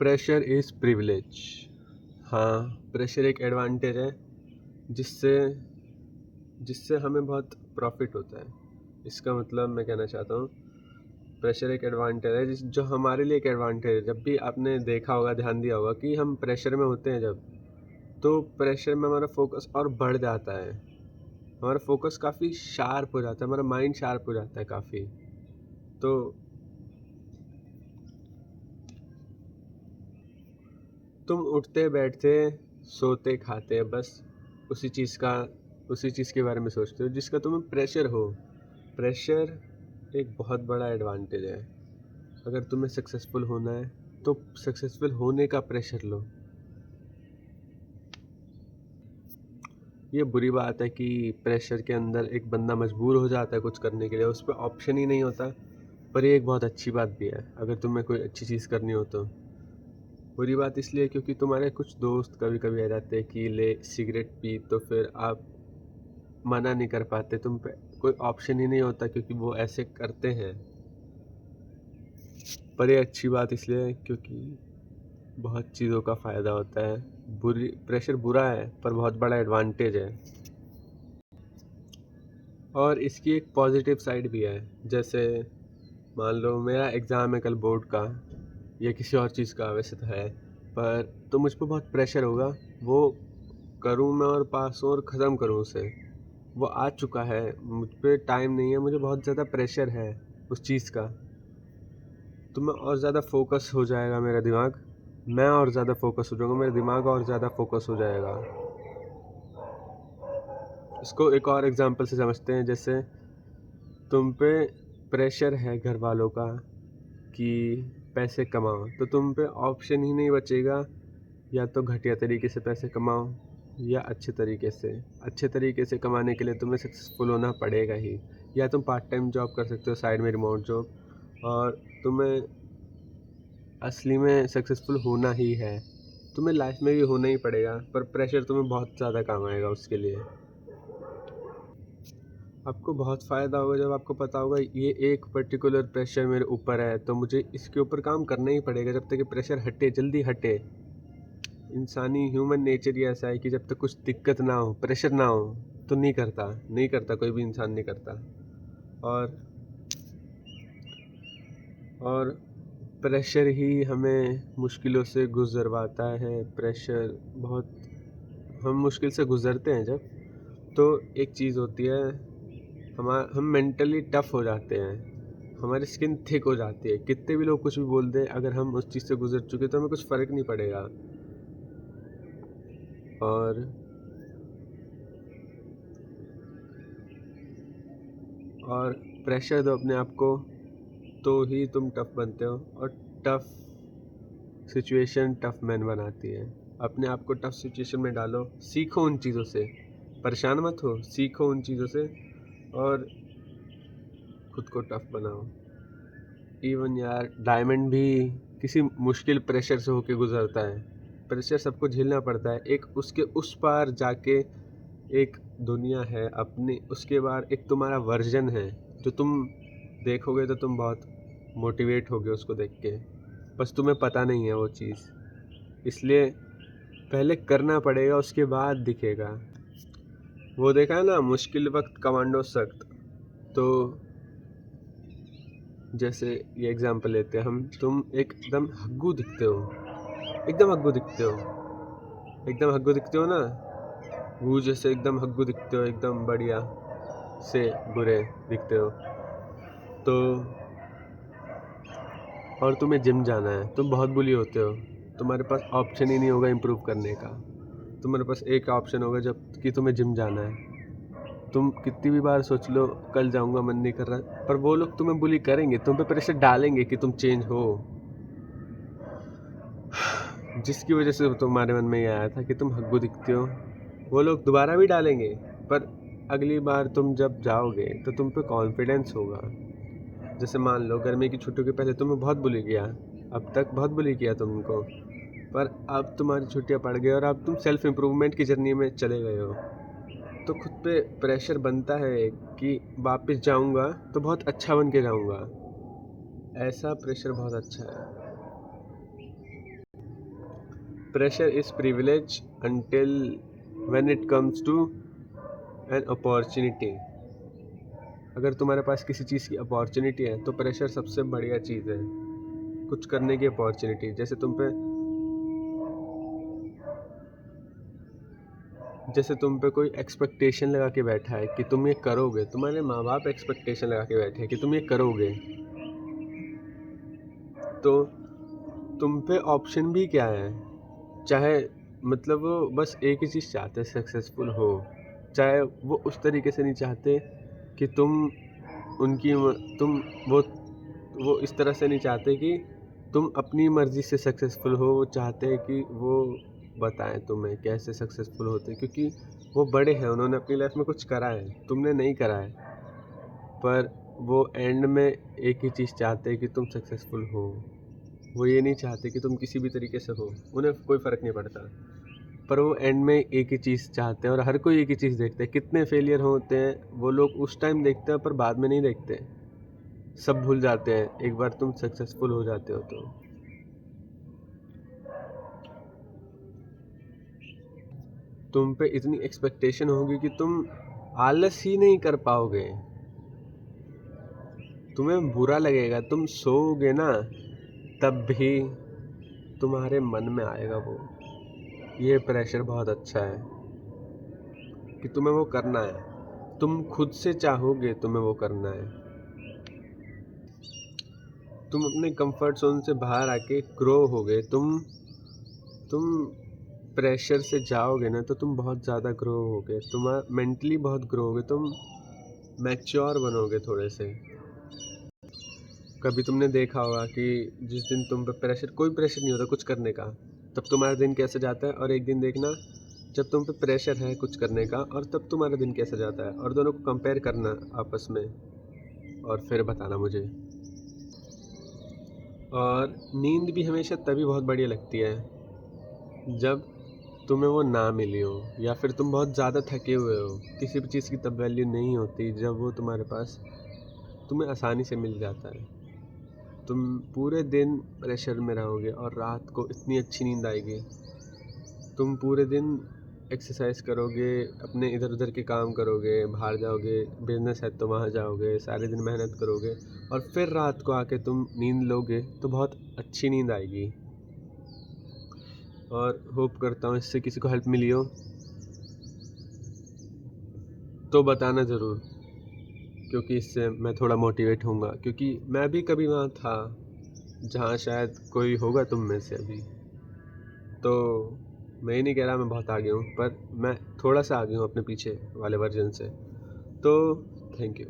Pressure is privilege. हाँ, pressure एक advantage है जिससे जिससे हमें बहुत प्रॉफिट होता है। इसका मतलब मैं कहना चाहता हूँ, प्रेशर एक एडवांटेज है जो हमारे लिए एक एडवांटेज है। जब भी आपने देखा होगा, ध्यान दिया होगा कि हम प्रेशर में होते हैं जब, तो प्रेशर में हमारा फोकस और बढ़ जाता है। हमारा फोकस काफ़ी शार्प हो जाता है, हमारा माइंड शार्प हो जाता है काफ़ी। तो तुम उठते बैठते सोते खाते बस उसी चीज़ के बारे में सोचते हो जिसका तुम्हें प्रेशर हो। प्रेशर एक बहुत बड़ा एडवांटेज है। अगर तुम्हें सक्सेसफुल होना है तो सक्सेसफुल होने का प्रेशर लो। ये बुरी बात है कि प्रेशर के अंदर एक बंदा मजबूर हो जाता है कुछ करने के लिए, उस पर ऑप्शन ही नहीं होता। पर ये एक बहुत अच्छी बात भी है अगर तुम्हें कोई अच्छी चीज़ करनी हो तो। बुरी बात इसलिए क्योंकि तुम्हारे कुछ दोस्त कभी कभी आ जाते हैं कि ले सिगरेट पी, तो फिर आप मना नहीं कर पाते, तुम पे कोई ऑप्शन ही नहीं होता क्योंकि वो ऐसे करते हैं। पर ये अच्छी बात इसलिए है क्योंकि बहुत चीज़ों का फ़ायदा होता है। प्रेशर बुरा है पर बहुत बड़ा एडवांटेज है। और इसकी एक पॉजिटिव साइड भी है। जैसे मान लो मेरा एग्ज़ाम है कल बोर्ड का या किसी और चीज़ का, वैसे तो है, पर तो मुझ पर बहुत प्रेशर होगा। वो करूँ मैं और पास हूँ और ख़त्म करूँ उसे। वो आ चुका है, मुझ पे टाइम नहीं है, मुझे बहुत ज़्यादा प्रेशर है उस चीज़ का। तो मैं और ज़्यादा फोकस हो जाएगा मेरा दिमाग, मैं और ज़्यादा फोकस हो जाऊँगा, मेरा दिमाग और ज़्यादा फोकस हो जाएगा। इसको एक और एग्जांपल से समझते हैं। जैसे तुम पे प्रेशर है घर वालों का कि पैसे कमाओ, तो तुम पे ऑप्शन ही नहीं बचेगा, या तो घटिया तरीके से पैसे कमाओ या अच्छे तरीके से कमाने के लिए तुम्हें सक्सेसफुल होना पड़ेगा ही। या तुम पार्ट टाइम जॉब कर सकते हो, साइड में रिमोट जॉब, और तुम्हें असली में सक्सेसफुल होना ही है। तुम्हें लाइफ में भी होना ही पड़ेगा, पर प्रेशर तुम्हें बहुत ज़्यादा काम आएगा उसके लिए। आपको बहुत फ़ायदा होगा जब आपको पता होगा ये एक पर्टिकुलर प्रेशर मेरे ऊपर है, तो मुझे इसके ऊपर काम करना ही पड़ेगा जब तक कि प्रेशर हटे, जल्दी हटे। इंसानी ह्यूमन नेचर ही ऐसा है कि जब तक कुछ दिक्कत ना हो, प्रेशर ना हो, तो नहीं करता, कोई भी इंसान नहीं करता। और और प्रेशर ही हमें मुश्किलों से गुज़रवाता है। प्रेशर बहुत हम मुश्किल से गुज़रते हैं जब, तो एक चीज़ होती है, हम मेंटली टफ़ हो जाते हैं, हमारी स्किन थिक हो जाती है। कितने भी लोग कुछ भी बोल दें, अगर हम उस चीज़ से गुज़र चुके तो हमें कुछ फ़र्क नहीं पड़ेगा। और और प्रेशर दो अपने आप को, तो ही तुम टफ़ बनते हो। और टफ़ सिचुएशन टफ़ मैन बनाती है। अपने आप को टफ़ सिचुएशन में डालो, सीखो उन चीज़ों से, परेशान मत हो, सीखो उन चीज़ों से और खुद को टफ़ बनाओ। इवन यार, डायमंड भी किसी मुश्किल प्रेशर से होके गुजरता है। प्रेशर सबको झेलना पड़ता है। एक उसके उस पार जाके एक दुनिया है अपनी, उसके बाद एक तुम्हारा वर्जन है जो तुम देखोगे तो तुम बहुत मोटिवेट होगे उसको देख के। बस तुम्हें पता नहीं है वो चीज़, इसलिए पहले करना पड़ेगा, उसके बाद दिखेगा। वो देखा है ना, मुश्किल वक्त कमांडो सख्त। तो जैसे ये एग्जांपल लेते हैं हम, तुम एकदम हग्गू दिखते हो, एकदम हग्गू दिखते हो, एकदम हग्गू दिखते हो ना, वो जैसे एकदम हग्गू दिखते हो, एकदम बढ़िया से बुरे दिखते हो। तो और तुम्हें जिम जाना है, तुम बहुत बुली होते हो, तुम्हारे पास ऑप्शन ही नहीं होगा इम्प्रूव करने का। तुम्हारे पास एक ऑप्शन होगा जब कि तुम्हें जिम जाना है। तुम कितनी भी बार सोच लो कल जाऊंगा, मन नहीं कर रहा, पर वो लोग तुम्हें बुली करेंगे, तुम पे प्रेशर डालेंगे कि तुम चेंज हो, जिसकी वजह से तुम्हारे मन में ये आया था कि तुम हग्गू दिखते हो। वो लोग दोबारा भी डालेंगे, पर अगली बार तुम जब जाओगे तो तुम पे कॉन्फिडेंस होगा। जैसे मान लो गर्मी की छुट्टियों के पहले तुम्हें बहुत बुली किया, अब तक बहुत बुली किया तुमको, पर अब तुम्हारी छुट्टियां पड़ गई और अब तुम सेल्फ इम्प्रूवमेंट की जर्नी में चले गए हो, तो खुद पे प्रेशर बनता है कि वापस जाऊंगा तो बहुत अच्छा बन के जाऊंगा। ऐसा प्रेशर बहुत अच्छा है। Pressure is privilege until when it comes to an opportunity। अगर तुम्हारे पास किसी चीज़ की अपॉर्चुनिटी है तो प्रेशर सबसे बढ़िया चीज़ है, कुछ करने की अपॉर्चुनिटी। जैसे तुम पे कोई एक्सपेक्टेशन लगा के बैठा है कि तुम ये करोगे, तुम्हारे माँ बाप एक्सपेक्टेशन लगा के बैठे हैं कि तुम ये करोगे, तो तुम पे ऑप्शन भी क्या है? चाहे मतलब वो बस एक ही चीज़ चाहते हैं, सक्सेसफुल हो। चाहे वो उस तरीके से नहीं चाहते कि उनकी तुम वो इस तरह से नहीं चाहते कि तुम अपनी मर्ज़ी से सक्सेसफुल हो। वो चाहते हैं कि वो बताएं तुम्हें कैसे सक्सेसफुल होते, क्योंकि वो बड़े हैं, उन्होंने अपनी लाइफ में कुछ करा है, तुमने नहीं करा है। पर वो एंड में एक ही चीज़ चाहते हैं कि तुम सक्सेसफुल हो। वो ये नहीं चाहते कि तुम किसी भी तरीके से हो, उन्हें कोई फ़र्क नहीं पड़ता। पर वो एंड में एक ही चीज़ चाहते हैं और हर कोई एक ही चीज़ देखते हैं। कितने फेलियर होते हैं वो लोग उस टाइम देखते हैं, पर बाद में नहीं देखते, सब भूल जाते हैं एक बार तुम सक्सेसफुल हो जाते हो तो। तुम पे इतनी एक्सपेक्टेशन होगी कि तुम आलस ही नहीं कर पाओगे, तुम्हें बुरा लगेगा। तुम सोओगे ना तब भी तुम्हारे मन में आएगा वो। ये प्रेशर बहुत अच्छा है कि तुम्हें वो करना है, तुम खुद से चाहोगे तुम्हें वो करना है। तुम अपने कंफर्ट जोन से बाहर आके ग्रो होगे, तुम प्रेशर से जाओगे ना तो तुम बहुत ज़्यादा ग्रो होगे, तुम मेंटली बहुत ग्रो होगे, तुम मैच्योर बनोगे थोड़े से। कभी तुमने देखा होगा कि जिस दिन तुम पे कोई प्रेशर नहीं होता कुछ करने का, तब तुम्हारा दिन कैसे जाता है, और एक दिन देखना जब तुम पे प्रेशर है कुछ करने का और तब तुम्हारा दिन कैसे जाता है, और दोनों को कंपेयर करना आपस में और फिर बताना मुझे। और नींद भी हमेशा तभी बहुत बढ़िया लगती है जब तुम्हें वो ना मिली हो, या फिर तुम बहुत ज़्यादा थके हुए हो। किसी भी चीज़ की तब वैल्यू नहीं होती जब वो तुम्हारे पास तुम्हें आसानी से मिल जाता है। तुम पूरे दिन प्रेशर में रहोगे और रात को इतनी अच्छी नींद आएगी। तुम पूरे दिन एक्सरसाइज करोगे, अपने इधर उधर के काम करोगे, बाहर जाओगे, बिजनेस है तो वहाँ जाओगे, सारे दिन मेहनत करोगे और फिर रात को आके तुम नींद लोगे तो बहुत अच्छी नींद आएगी। और होप करता हूँ इससे किसी को हेल्प मिली हो तो बताना ज़रूर, क्योंकि इससे मैं थोड़ा मोटिवेट होऊंगा, क्योंकि मैं भी कभी वहाँ था जहाँ शायद कोई होगा तुम में से अभी। तो मैं ये नहीं कह रहा मैं बहुत आगे हूँ, पर मैं थोड़ा सा आगे हूँ अपने पीछे वाले वर्जन से। तो थैंक यू।